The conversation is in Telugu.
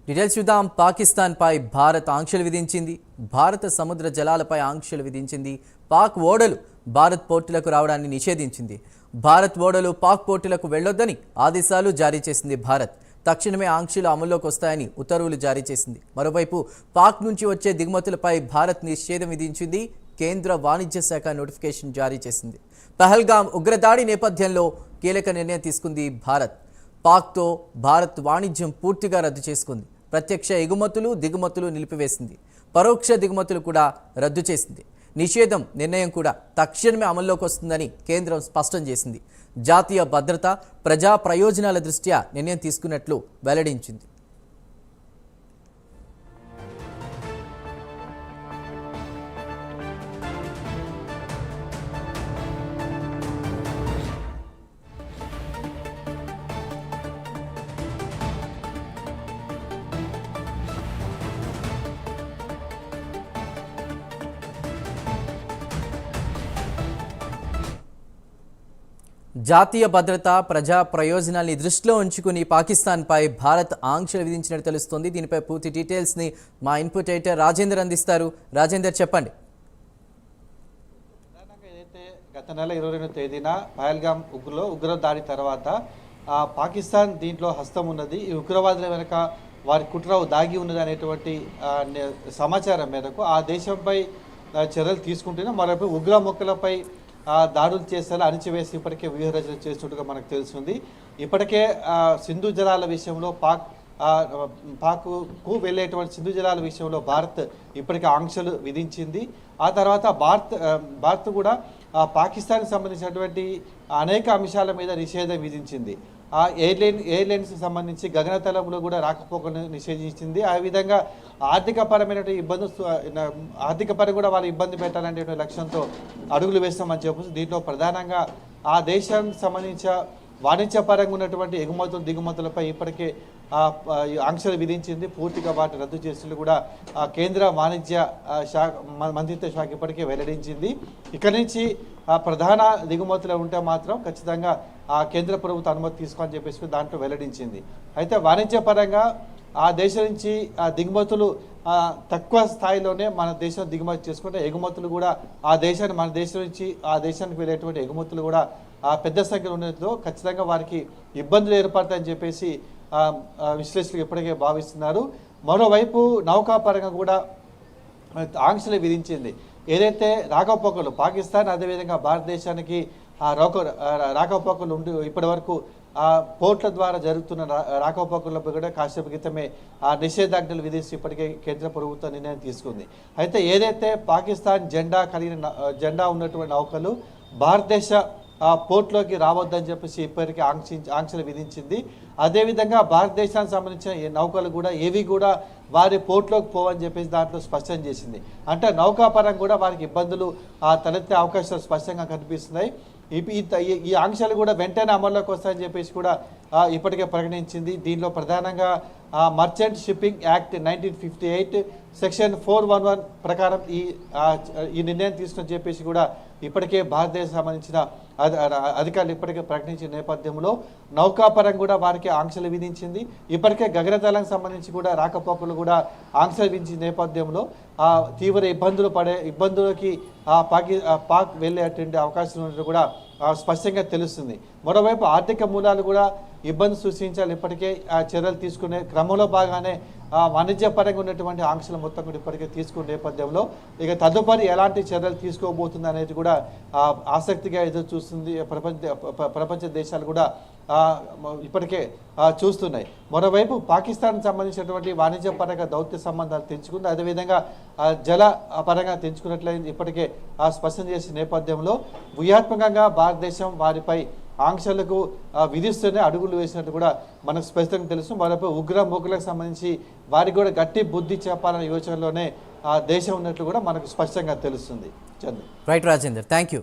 డీటెయిల్స్ చూద్దాం. పాకిస్తాన్పై భారత్ ఆంక్షలు విధించింది. భారత సముద్ర జలాలపై ఆంక్షలు విధించింది. పాక్ ఓడలు భారత్ పోర్టులకు రావడాన్ని నిషేధించింది. భారత్ ఓడలు పాక్ పోర్టులకు వెళ్లొద్దని ఆదేశాలు జారీ చేసింది భారత్. తక్షణమే ఆంక్షలు అమల్లోకి వస్తాయని ఉత్తర్వులు జారీ చేసింది. మరోవైపు పాక్ నుంచి వచ్చే దిగుమతులపై భారత్ నిషేధం విధించింది. కేంద్ర వాణిజ్య శాఖ నోటిఫికేషన్ జారీ చేసింది. పహల్గామ్ ఉగ్రదాడి నేపథ్యంలో కీలక నిర్ణయం తీసుకుంది భారత్. పాక్తో భారత్ వాణిజ్యం పూర్తిగా రద్దు చేసుకుంది. ప్రత్యక్ష ఎగుమతులు దిగుమతులు నిలిపివేసింది. పరోక్ష దిగుమతులు కూడా రద్దు చేసింది. నిషేధం నిర్ణయం కూడా తక్షణమే అమల్లోకి వస్తుందని కేంద్రం స్పష్టం చేసింది. జాతీయ భద్రత ప్రజా ప్రయోజనాల దృష్ట్యా నిర్ణయం తీసుకున్నట్లు వెల్లడించింది. జాతీయ భద్రత ప్రజా ప్రయోజనాల్ని దృష్టిలో ఉంచుకుని పాకిస్తాన్పై భారత్ ఆంక్షలు విధించినట్టు తెలుస్తోంది. దీనిపై పూర్తి డీటెయిల్స్ని మా ఇన్పుట్ ఎడిటర్ రాజేందర్ అందిస్తారు. రాజేందర్, చెప్పండి. ఏదైతే గత నెల 22వ తేదీన పహల్గామ్ ఉగ్రదాడి తర్వాత పాకిస్తాన్ దీంట్లో హస్తం ఉన్నది, ఈ ఉగ్రవాదుల వెనుక వారి కుట్ర దాగి ఉన్నది అనేటువంటి సమాచారం మేరకు ఆ దేశంపై చర్యలు తీసుకుంటూనే మరోవైపు ఉగ్రముఖులపై దాడులు చేసేలా అణిచివేసి ఇప్పటికే వ్యూహరచన చేస్తున్నట్టుగా మనకు తెలుస్తుంది. ఇప్పటికే సింధు జలాల విషయంలో పాక్కు వెళ్ళేటువంటి సింధు జలాల విషయంలో భారత్ ఇప్పటికే ఆంక్షలు విధించింది. ఆ తర్వాత భారత్ కూడా పాకిస్తాన్కి సంబంధించినటువంటి అనేక అంశాల మీద నిషేధం విధించింది. ఆ ఎయిర్లైన్స్ సంబంధించి గగనతలంలో కూడా రాకపోకలను నిషేధించింది. ఆ విధంగా ఆర్థిక పరంగా కూడా వాళ్ళు ఇబ్బంది పెట్టాలనే లక్ష్యంతో అడుగులు వేస్తామని చెప్పేసి దీంట్లో ప్రధానంగా ఆ దేశానికి సంబంధించిన వాణిజ్యపరంగా ఉన్నటువంటి ఎగుమతులు దిగుమతులపై ఇప్పటికే ఆంక్షలు విధించింది. పూర్తిగా వాటిని రద్దు చేసినట్లు కూడా కేంద్ర వాణిజ్య శాఖ మంత్రిత్వ శాఖ ఇప్పటికే వెల్లడించింది. ఇక్కడి నుంచి ప్రధాన దిగుమతులు ఉంటే మాత్రం ఖచ్చితంగా కేంద్ర ప్రభుత్వ అనుమతి తీసుకోని చెప్పేసి దాంట్లో వెల్లడించింది. అయితే వాణిజ్యపరంగా ఆ దేశం నుంచి దిగుమతులు తక్కువ స్థాయిలోనే మన దేశం దిగుమతి చేసుకుంటే ఎగుమతులు కూడా మన దేశం నుంచి ఆ దేశానికి వెళ్ళేటువంటి ఎగుమతులు కూడా పెద్ద సంఖ్యలో ఉండడంతో ఖచ్చితంగా వారికి ఇబ్బందులు ఏర్పడతాయని చెప్పేసి విశ్లేషకులు ఇప్పటికే భావిస్తున్నారు. మరోవైపు నౌకాపరంగా కూడా ఆంక్షలు విధించింది. ఏదైతే రాకపోకలు పాకిస్తాన్ అదేవిధంగా భారతదేశానికి రాకపోకలు ఉండి ఇప్పటి వరకు పోర్ట్ల ద్వారా జరుగుతున్న రాకపోకలపై కూడా కాసేపు క్రితమే నిషేధాజ్ఞలు విధిస్తూ ఇప్పటికే కేంద్ర ప్రభుత్వం నిర్ణయం తీసుకుంది. అయితే ఏదైతే పాకిస్తాన్ జెండా ఉన్నటువంటి నౌకలు భారతదేశ పోర్ట్లోకి రావద్దని చెప్పేసి ఇప్పటికీ ఆంక్షలు విధించింది. అదేవిధంగా భారతదేశానికి సంబంధించిన నౌకలు కూడా ఏవి కూడా వారి పోర్ట్లోకి పోవని చెప్పేసి దాంట్లో స్పష్టం చేసింది. అంటే నౌకాపరంగా కూడా వారికి ఇబ్బందులు తలెత్తే అవకాశాలు స్పష్టంగా కనిపిస్తున్నాయి. ఈ ఆంక్షలు కూడా వెంటనే అమల్లోకి వస్తాయని చెప్పేసి కూడా ఇప్పటికే ప్రకటించింది. దీనిలో ప్రధానంగా మర్చెంట్ షిప్పింగ్ యాక్ట్ 1958 సెక్షన్ 411 ప్రకారం ఈ నిర్ణయం తీసుకుని చెప్పేసి కూడా ఇప్పటికే భారతదేశం సంబంధించిన అధికారులు ఇప్పటికే ప్రకటించిన నేపథ్యంలో నౌకాపరంగా కూడా వారికి ఆంక్షలు విధించింది. ఇప్పటికే గగనతలానికి సంబంధించి కూడా రాకపోకలు కూడా ఆంక్షలు విధించిన నేపథ్యంలో తీవ్ర ఇబ్బందులకి పాక్ వెళ్ళేటువంటి అవకాశం ఉన్నట్టు కూడా స్పష్టంగా తెలుస్తుంది. మరోవైపు ఆర్థిక మూలాలు కూడా ఇబ్బంది సృష్టించాలి. ఇప్పటికే చర్యలు తీసుకునే క్రమంలో భాగానే వాణిజ్యపరంగా ఉన్నటువంటి ఆంక్షలు మొత్తం కూడా ఇప్పటికే తీసుకునే నేపథ్యంలో ఇక తదుపరి ఎలాంటి చర్యలు తీసుకోబోతుంది అనేది కూడా ఆసక్తిగా ఎదురు చూస్తుంది. ప్రపంచ దేశాలు కూడా ఇప్పటికే చూస్తున్నాయి. మరోవైపు పాకిస్తాన్ సంబంధించినటువంటి వాణిజ్యపరంగా దౌత్య సంబంధాలు తెంచుకుంది. అదేవిధంగా జల పరంగా తెంచుకున్నట్లయింది ఇప్పటికే స్పష్టం చేసిన నేపథ్యంలో వ్యూహాత్మకంగా భారతదేశం వారిపై ఆంక్షలకు విధిస్తూనే అడుగులు వేసినట్టు కూడా మనకు స్పష్టంగా తెలుసు. మరోపై ఉగ్రముఖులకు సంబంధించి వారికి కూడా గట్టి బుద్ధి చెప్పాలనే యోచనలోనే దేశం ఉన్నట్లు కూడా మనకు స్పష్టంగా తెలుస్తుంది. Right Rajender, thank you.